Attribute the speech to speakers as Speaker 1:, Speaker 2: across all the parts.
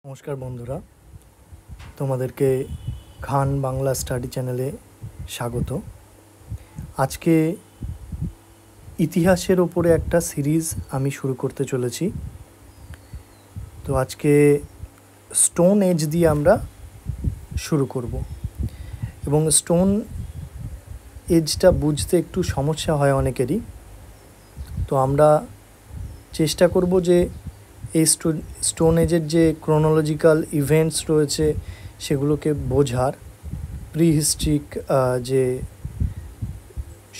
Speaker 1: নমস্কার বন্ধুরা, তোমাদেরকে খান বাংলা স্টাডি চ্যানেলে স্বাগত। আজকে ইতিহাসের ওপরে একটা সিরিজ আমি শুরু করতে চলেছি। তো আজকে স্টোন এজ দিয়ে আমরা শুরু করব এবং স্টোন এজটা বুঝতে একটু সমস্যা হয় অনেকেরই। তো আমরা চেষ্টা করব যে এই স্টোন এজের যে ক্রোনোলজিক্যাল ইভেন্টস রয়েছে সেগুলোকে বোঝার, প্রিহিস্ট্রিক যে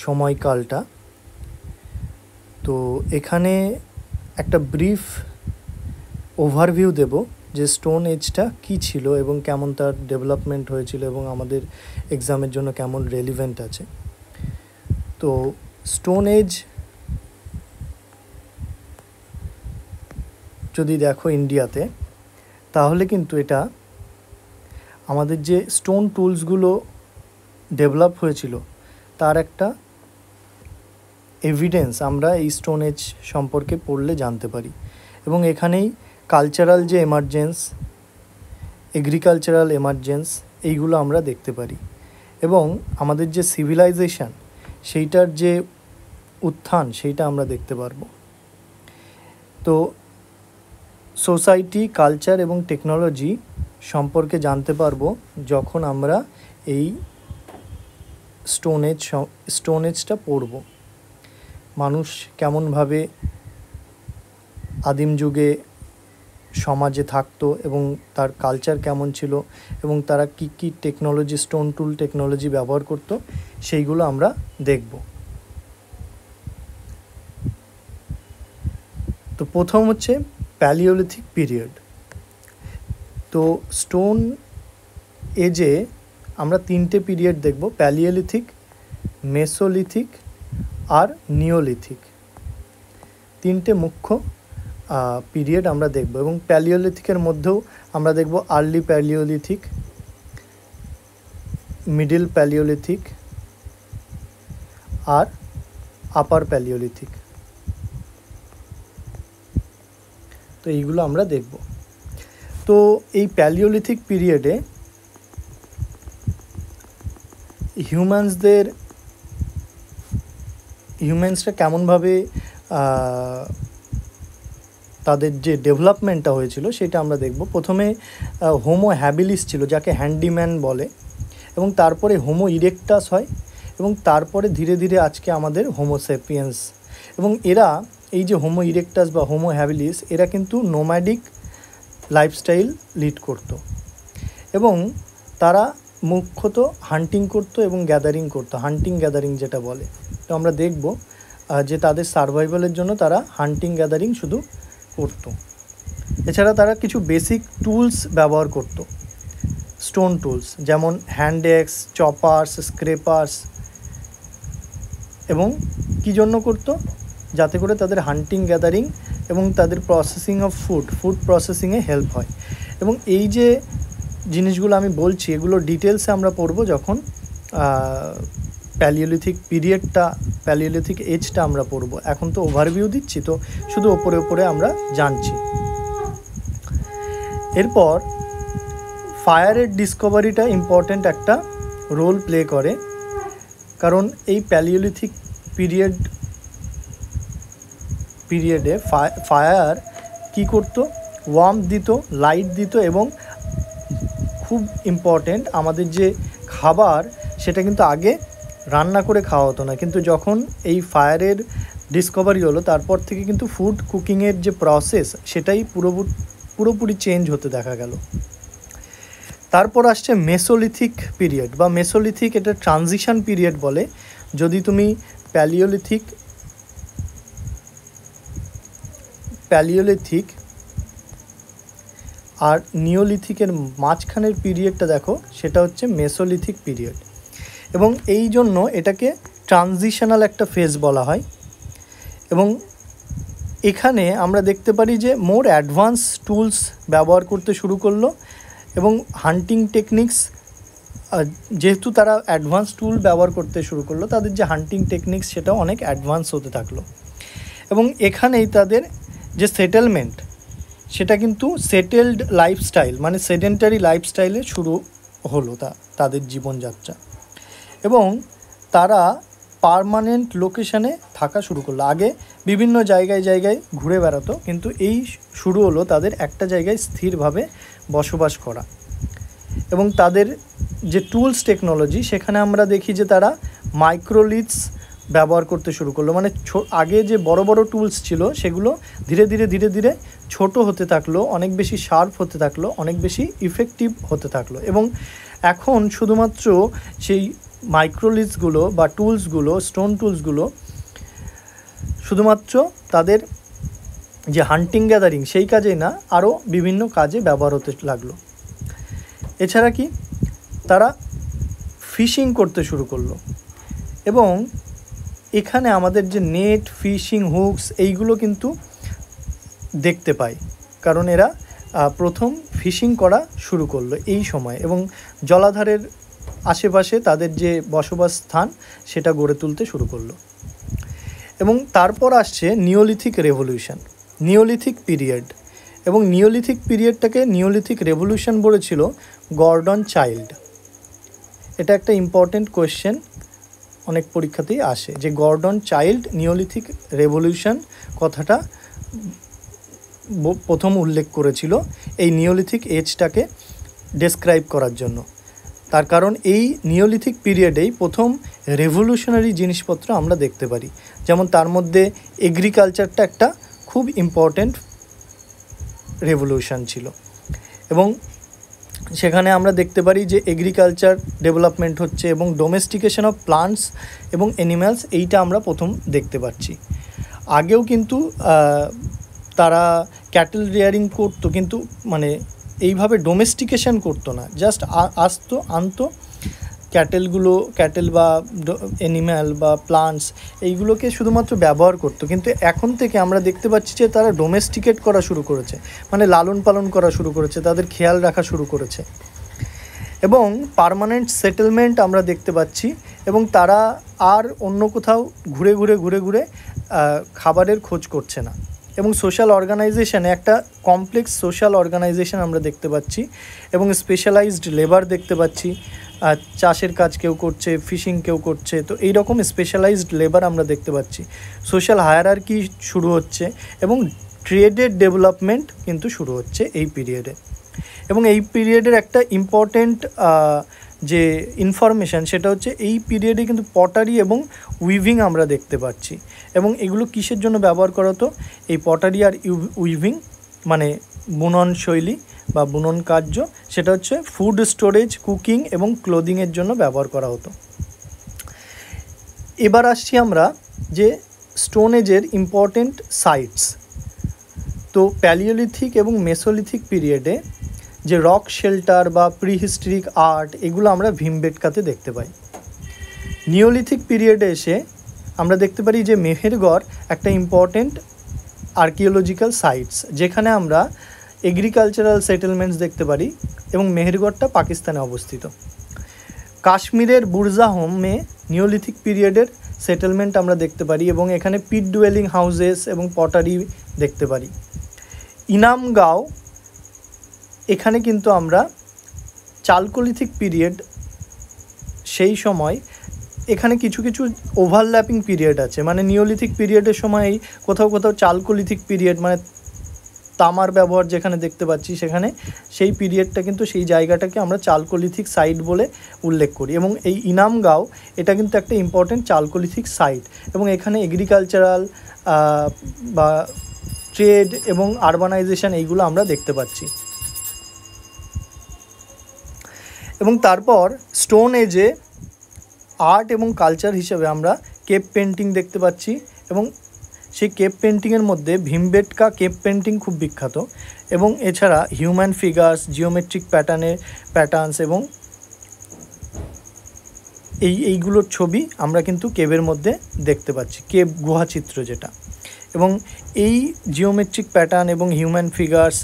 Speaker 1: সময়কালটা। তো এখানে একটা ব্রিফ ওভারভিউ দেব যে স্টোন এজটা কী ছিল এবং কেমন তার ডেভেলপমেন্ট হয়েছিল এবং আমাদের এক্সামের জন্য কেমন রেলিভেন্ট আছে। তো স্টোন এজ যদি দেখো ইন্ডিয়াতে, তাহলে কিন্তু এটা আমাদের যে স্টোন টুলসগুলো ডেভেলপ হয়েছিল তার একটা এভিডেন্স আমরা এই স্টোন এজ সম্পর্কে পড়লে জানতে পারি। এবং এখানেই কালচারাল যে এমার্জেন্স, এগ্রিকালচারাল এমার্জেন্স, এইগুলো আমরা দেখতে পারি। এবং আমাদের যে সিভিলাইজেশন, সেইটার যে উত্থান, সেইটা আমরা দেখতে পারবো। তো সোসাইটি, কালচার এবং টেকনোলজি সম্পর্কে জানতে পারবো যখন আমরা এই স্টোন এজটা পড়ব। মানুষ কেমনভাবে আদিম যুগে সমাজে থাকতো এবং তার কালচার কেমন ছিল এবং তারা কী কী টেকনোলজি, স্টোন টুল টেকনোলজি ব্যবহার করতো, সেইগুলো আমরা দেখব। তো প্রথম হচ্ছে প্যালিওলিথিক পিরিয়ড। তো স্টোন এজে আমরা তিনটে পিরিয়ড দেখব: প্যালিওলিথিক, মেসোলিথিক আর নিওলিথিক। তিনটে মুখ্য পিরিয়ড আমরা দেখব। এবং প্যালিওলিথিকের মধ্যেও আমরা দেখব আর্লি প্যালিওলিথিক, মিডল প্যালিওলিথিক আর আপার প্যালিওলিথিক। তো এইগুলো আমরা দেখব। তো এই প্যালিওলিথিক পিরিয়ডে হিউম্যানসরা কেমনভাবে তাদের যে ডেভেলপমেন্টটা হয়েছিল সেটা আমরা দেখব। প্রথমে হোমো হ্যাবিলিস ছিল, যাকে হ্যান্ডিম্যান বলে, এবং তারপরে হোমো ইরেক্টাস হয়, এবং তারপরে ধীরে ধীরে আজকে আমাদের হোমো সেপিয়েন্স। এবং এরা, এই যে হোমো ইরেক্টাস বা হোমো হ্যাবিলিস, এরা কিন্তু নোম্যাডিক লাইফস্টাইল লিড করত এবং তারা মুখ্যত হান্টিং করতো এবং গ্যাদারিং করতো, হান্টিং গ্যাদারিং যেটা বলে। তো আমরা দেখব যে তাদের সার্ভাইভালের জন্য তারা হান্টিং গ্যাদারিং শুধু করতো। এছাড়া তারা কিছু বেসিক টুলস ব্যবহার করতো, স্টোন টুলস, যেমন হ্যান্ড এক্স, চপার্স, স্ক্রেপার্স। এবং কী জন্য করতো? যাতে করে তাদের হান্টিং গ্যাদারিং এবং তাদের প্রসেসিং অফ ফুড প্রসেসিংয়ে হেল্প হয়। এবং এই যে জিনিসগুলো আমি বলছি, এগুলো ডিটেলসে আমরা পড়বো যখন প্যালিওলিথিক এজটা আমরা পড়বো। এখন তো ওভারভিউ দিচ্ছি, তো শুধু ওপরে আমরা জানছি। এরপর ফায়ারের ডিসকভারিটা ইম্পর্ট্যান্ট একটা রোল প্লে করে, কারণ এই প্যালিওলিথিক পিরিয়ডে ফায়ার কী করতো? ওয়ার্মথ দিত, লাইট দিত, এবং খুব ইম্পর্ট্যান্ট, আমাদের যে খাবার সেটা কিন্তু আগে রান্না করে খাওয়া হতো না, কিন্তু যখন এই ফায়ারের ডিসকভারি হলো তারপর থেকে কিন্তু ফুড কুকিংয়ের যে প্রসেস সেটাই পুরোপুরি চেঞ্জ হতে দেখা গেল। তারপর আসছে মেসোলিথিক পিরিয়ড বা মেসোলিথিক, এটা ট্রানজিশন পিরিয়ড বলে। যদি তুমি প্যালিওলিথিক আর নিওলিথিকের মাঝখানের পিরিয়ডটা দেখো, সেটা হচ্ছে মেসোলিথিক পিরিয়ড। এবং এই জন্য এটাকে ট্রানজিশনাল একটা ফেজ বলা হয়। এবং এখানে আমরা দেখতে পারি যে মোর অ্যাডভান্স টুলস ব্যবহার করতে শুরু করলো এবং হান্টিং টেকনিক্স, যেহেতু তারা অ্যাডভান্স টুল ব্যবহার করতে শুরু করলো, তাদের যে হান্টিং টেকনিক্স সেটাও অনেক অ্যাডভান্স হতে থাকলো। এবং এখানেই তাদের যে সেটেলমেন্ট, সেটা কিন্তু সেটেলড লাইফস্টাইল মানে সেডেন্টারি লাইফস্টাইলে শুরু হলো তাদের জীবনযাত্রা, এবং তারা পার্মানেন্ট লোকেশানে থাকা শুরু করলো। আগে বিভিন্ন জায়গায় জায়গায় ঘুরে বেড়াতো, কিন্তু এই শুরু হলো তাদের একটা জায়গায় স্থিরভাবে বসবাস করা। এবং তাদের যে টুলস টেকনোলজি, সেখানে আমরা দেখি যে তারা মাইক্রোলিথস ব্যবহার করতে শুরু করলো। মানে আগে যে বড় বড় টুলস ছিল সেগুলো ধীরে ধীরে ধীরে ধীরে ছোট হতে থাকলো, অনেক বেশি শার্প হতে থাকলো, অনেক বেশি ইফেক্টিভ হতে থাকলো। এবং এখন শুধুমাত্র সেই মাইক্রোলিথসগুলো বা টুলসগুলো, স্টোন টুলসগুলো শুধুমাত্র তাদের যে হান্টিং গ্যাদারিং সেই কাজেই না, আরও বিভিন্ন কাজে ব্যবহার হতে লাগলো। এছাড়া কি তারা ফিশিং করতে শুরু করলো, এবং এখানে আমাদের যে নেট, ফিশিং, হুকস এইগুলো কিন্তু দেখতে পাই, কারণ এরা প্রথম ফিশিং করা শুরু করলো এই সময়, এবং জলাধারের আশেপাশে তাদের যে বসবাস স্থান সেটা গড়ে তুলতে শুরু করলো। এবং তারপর আসছে নিওলিথিক রেভলিউশন, নিওলিথিক পিরিয়ড। এবং নিওলিথিক পিরিয়ডটাকে নিওলিথিক রেভলিউশন বলেছিল গর্ডন চাইল্ড। এটা একটা ইম্পর্টেন্ট কোয়েশ্চেন, অনেক পরীক্ষাতেই আসে যে গর্ডন চাইল্ড নিওলিথিক রেভলিউশন কথাটা প্রথম উল্লেখ করেছিল এই নিওলিথিক এজটাকে ডেসক্রাইব করার জন্য। তার কারণ এই নিওলিথিক পিরিয়ডেই প্রথম রেভলিউশনারি জিনিসপত্র আমরা দেখতে পারি, যেমন তার মধ্যে এগ্রিকালচারটা একটা খুব ইম্পর্ট্যান্ট রেভলিউশন ছিল। এবং সেখানে আমরা দেখতে পারি যে এগ্রিকালচার ডেভেলপমেন্ট হচ্ছে, এবং ডোমেস্টিকেশন অফ প্লান্টস এবং অ্যানিম্যালস এইটা আমরা প্রথম দেখতে পাচ্ছি। আগেও কিন্তু তারা ক্যাটেল রিয়ারিং করতো, কিন্তু মানে এইভাবে ডোমেস্টিকেশন করতো না, জাস্ট আনতো ক্যাটেল বা অ্যানিম্যাল বা প্লান্টস এইগুলোকে শুধুমাত্র ব্যবহার করতো। কিন্তু এখন থেকে আমরা দেখতে পাচ্ছি যে তারা ডোমেস্টিকেট করা শুরু করেছে, মানে লালন পালন করা শুরু করেছে, তাদের খেয়াল রাখা শুরু করেছে, এবং পার্মানেন্ট সেটেলমেন্ট আমরা দেখতে পাচ্ছি। এবং তারা আর অন্য কোথাও ঘুরে ঘুরে খাবারের খোঁজ করছে না। এবং সোশ্যাল অর্গানাইজেশনে একটা কমপ্লেক্স সোশ্যাল অর্গানাইজেশন আমরা দেখতে পাচ্ছি, এবং স্পেশালাইজড লেবার দেখতে পাচ্ছি। চাষের কাজ কেউ করছে, ফিশিং কেউ করছে, তো এই রকম স্পেশালাইজড লেবার আমরা দেখতে পাচ্ছি। সোশ্যাল হায়ারার্কি শুরু হচ্ছে, এবং ট্রেডের ডেভেলপমেন্ট কিন্তু শুরু হচ্ছে এই পিরিয়ডে। এবং এই পিরিয়ডের একটা ইম্পর্টেন্ট যে ইনফরমেশান সেটা হচ্ছে এই পিরিয়ডে কিন্তু পটারি এবং উইভিং আমরা দেখতে পাচ্ছি। এবং এগুলো কিসের জন্য ব্যবহার করা হতো? এই পটারি আর উইভিং মানে বুনন শৈলী বা বুনন কার্য, সেটা হচ্ছে ফুড স্টোরেজ, কুকিং এবং ক্লোদিংয়ের জন্য ব্যবহার করা হতো। এবার আসছি আমরা যে স্টোন এজের ইম্পর্টেন্ট সাইটস। তো প্যালিওলিথিক এবং মেসোলিথিক পিরিয়ডে যে রক শেল্টার বা প্রিহিস্টরিক আর্ট এগুলো আমরা ভীমবেটকাতে দেখতে পাই। নিওলিথিক পিরিয়ডে এসে আমরা দেখতে পারি যে মেহেরগড় একটা ইম্পর্টেন্ট আর্কিওলজিক্যাল সাইটস, যেখানে আমরা এগ্রিকালচারাল সেটেলমেন্টস দেখতে পারি, এবং মেহেরগড়টা পাকিস্তানে অবস্থিত। কাশ্মীরের বুরজাহোমে নিওলিথিক পিরিয়ডের সেটেলমেন্ট আমরা দেখতে পারি, এবং এখানে পিট ডুয়েলিং হাউসেস এবং পটারি দেখতে পারি। ইনামগাঁও, এখানে কিন্তু আমরা চালকোলিথিক পিরিয়ড, সেই সময় এখানে কিছু কিছু ওভারল্যাপিং পিরিয়ড আছে, মানে নিওলিথিক পিরিয়ডের সময় কোথাও কোথাও চালকোলিথিক পিরিয়ড মানে তামার ব্যবহার যেখানে দেখতে পাচ্ছি, সেখানে সেই পিরিয়ডটা কিন্তু সেই জায়গাটাকে আমরা চালকোলিথিক সাইট বলে উল্লেখ করি। এবং এই ইনামগাঁও এটা কিন্তু একটা ইম্পর্টেন্ট চালকোলিথিক সাইট, এবং এখানে এগ্রিকালচারাল বা ট্রেড এবং আরবানাইজেশন এইগুলো আমরা দেখতে পাচ্ছি। এবং তারপর স্টোন এজে আর্ট এবং কালচার হিসেবে আমরা কেপ পেন্টিং দেখতে পাচ্ছি, এবং সেই কেপ পেন্টিংয়ের মধ্যে ভীমবেটকা কেপ পেন্টিং খুব বিখ্যাত। এবং এছাড়া হিউম্যান ফিগার্স, জিওমেট্রিক প্যাটার্নস এবং এইগুলোর ছবি আমরা কিন্তু কেবের মধ্যে দেখতে পাচ্ছি, কেব গুহাচিত্র যেটা। এবং এই জিওমেট্রিক প্যাটার্ন এবং হিউম্যান ফিগার্স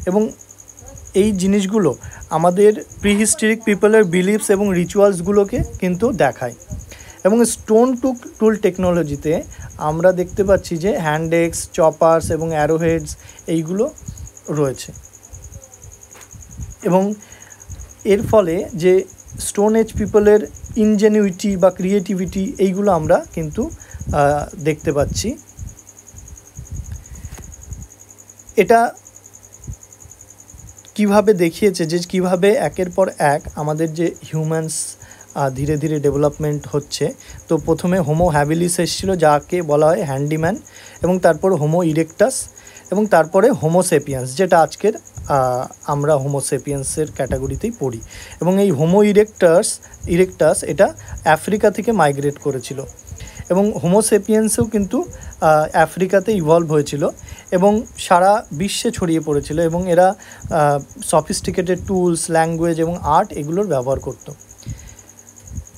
Speaker 1: এবং এই জিনিসগুলো আমাদের প্রিহিস্টরিক পিপলের বিলিভস এবং রিচুয়ালসগুলোকে কিন্তু দেখায়। এবং স্টোন টুল টেকনোলজিতে আমরা দেখতে পাচ্ছি যে হ্যান্ড এক্স, চপার্স এবং অ্যারোহেডস এইগুলো রয়েছে। এবং এর ফলে যে স্টোন এজ পিপলের ইনজেনিউইটি বা ক্রিয়েটিভিটি এইগুলো আমরা কিন্তু দেখতে পাচ্ছি। এটা কিভাবে দেখিয়েছে যে কিভাবে একের পর এক আমাদের যে হিউম্যানস ধীরে ধীরে ডেভেলপমেন্ট হচ্ছে। তো প্রথমে হোমো হ্যাবিলিস এসেছিলো, যাকে বলা হয় হ্যান্ডিম্যান, এবং তারপরে হোমো ইরেক্টাস, এবং তারপরে হোমো সেপিয়েন্স, যেটা আজকের আমরা হোমো সেপিয়েন্সের ক্যাটাগরিতেই পড়ি। এবং এই হোমো ইরেক্টাস এটা আফ্রিকা থেকে মাইগ্রেট করেছিল, এবং হোমো সেপিয়েন্সও কিন্তু আফ্রিকাতে ইভলভ হয়েছিল এবং সারা বিশ্বে ছড়িয়ে পড়েছিল, এবং এরা সফিস্টিকেটেড টুলস, ল্যাঙ্গুয়েজ এবং আর্ট এগুলোর ব্যবহার করতো।